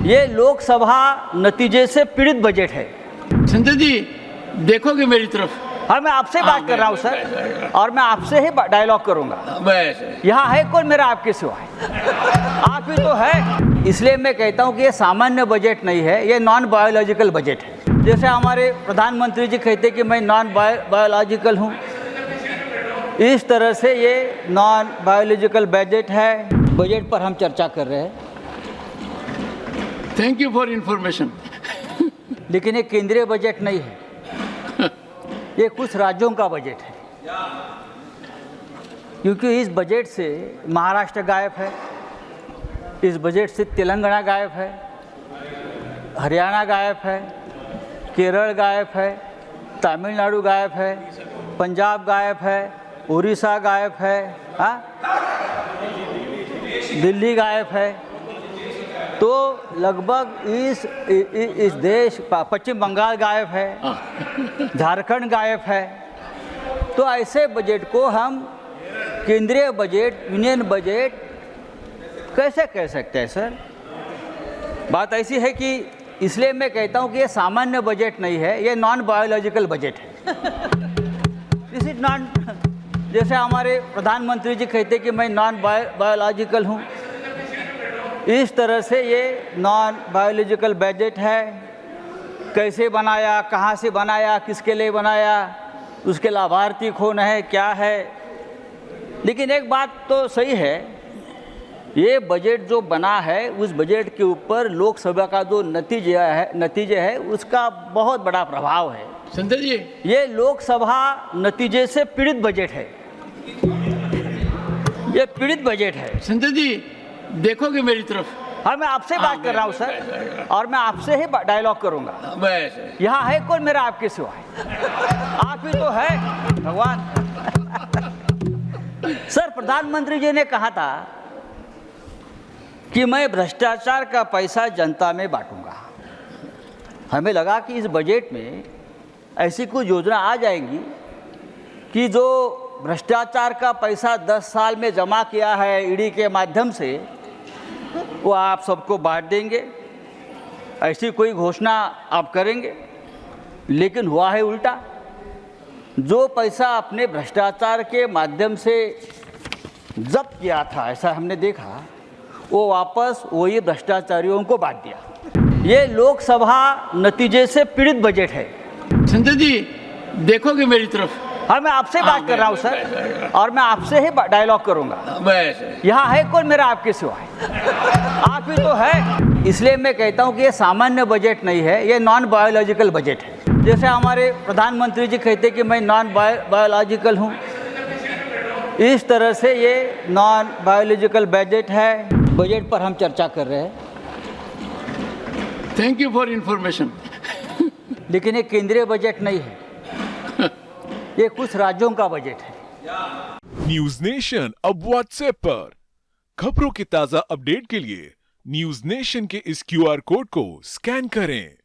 ये लोकसभा नतीजे से पीड़ित बजट है। संजय जी देखोगे मेरी तरफ? हाँ, मैं आपसे बात कर रहा हूँ सर, और मैं आपसे ही डायलॉग करूंगा। बस यहाँ है कौन मेरा आपके सिवा है? आप ही तो है। इसलिए मैं कहता हूँ कि ये सामान्य बजट नहीं है, ये नॉन बायोलॉजिकल बजट है। जैसे हमारे प्रधानमंत्री जी कहते कि मैं नॉन बायोलॉजिकल हूँ, इस तरह से ये नॉन बायोलॉजिकल बजट है। बजट पर हम चर्चा कर रहे हैं, थैंक यू फॉर इंफॉर्मेशन। लेकिन ये केंद्रीय बजट नहीं है, ये कुछ राज्यों का बजट है। क्योंकि इस बजट से महाराष्ट्र गायब है, इस बजट से तेलंगाना गायब है, हरियाणा गायब है, केरल गायब है, तमिलनाडु गायब है, पंजाब गायब है, उड़ीसा गायब है, हाँ, दिल्ली गायब है। तो लगभग इस देश, पश्चिम बंगाल गायब है, झारखंड गायब है। तो ऐसे बजट को हम केंद्रीय बजट, यूनियन बजट कैसे कह सकते हैं सर? बात ऐसी है कि इसलिए मैं कहता हूं कि ये सामान्य बजट नहीं है, ये नॉन बायोलॉजिकल बजट है। दिस इज नॉन, जैसे हमारे प्रधानमंत्री जी कहते कि मैं नॉन बायोलॉजिकल हूँ, इस तरह से ये नॉन बायोलॉजिकल बजट है। कैसे बनाया, कहाँ से बनाया, किसके लिए बनाया, उसके लाभार्थी कौन है, क्या है। लेकिन एक बात तो सही है, ये बजट जो बना है उस बजट के ऊपर लोकसभा का जो नतीजे है उसका बहुत बड़ा प्रभाव है। संजय जी ये लोकसभा नतीजे से पीड़ित बजट है, ये पीड़ित बजट है। संजय जी देखोगे मेरी तरफ? हाँ, मैं आपसे बात कर रहा हूँ सर, और मैं आपसे ही डायलॉग करूंगा। बस यहाँ है कौन मेरा आपके सिवा है? आप ही तो है भगवान। सर, प्रधानमंत्री जी ने कहा था कि मैं भ्रष्टाचार का पैसा जनता में बांटूंगा। हमें लगा कि इस बजट में ऐसी कुछ योजना आ जाएंगी कि जो भ्रष्टाचार का पैसा 10 साल में जमा किया है ईडी के माध्यम से, वो आप सबको बांट देंगे, ऐसी कोई घोषणा आप करेंगे। लेकिन हुआ है उल्टा। जो पैसा अपने भ्रष्टाचार के माध्यम से जब्त किया था, ऐसा हमने देखा, वो वापस वही भ्रष्टाचारियों को बांट दिया। ये लोकसभा नतीजे से पीड़ित बजट है। संजय जी देखोगे मेरी तरफ? हाँ, मैं आपसे बात कर रहा हूँ सर, और मैं आपसे ही डायलॉग करूंगा। बस यहाँ है कौन मेरा आपके सिवा है? आप ही तो है। इसलिए मैं कहता हूँ कि ये सामान्य बजट नहीं है, ये नॉन बायोलॉजिकल बजट है। जैसे हमारे प्रधानमंत्री जी कहते कि मैं नॉन बायोलॉजिकल हूँ, इस तरह से ये नॉन बायोलॉजिकल बजट है। बजट पर हम चर्चा कर रहे हैं, थैंक यू फॉर इंफॉर्मेशन। लेकिन ये केंद्रीय बजट नहीं है, ये कुछ राज्यों का बजट है। न्यूज नेशन अब व्हाट्सएप पर खबरों के ताजा अपडेट के लिए न्यूज नेशन के इस क्यूआर कोड को स्कैन करें।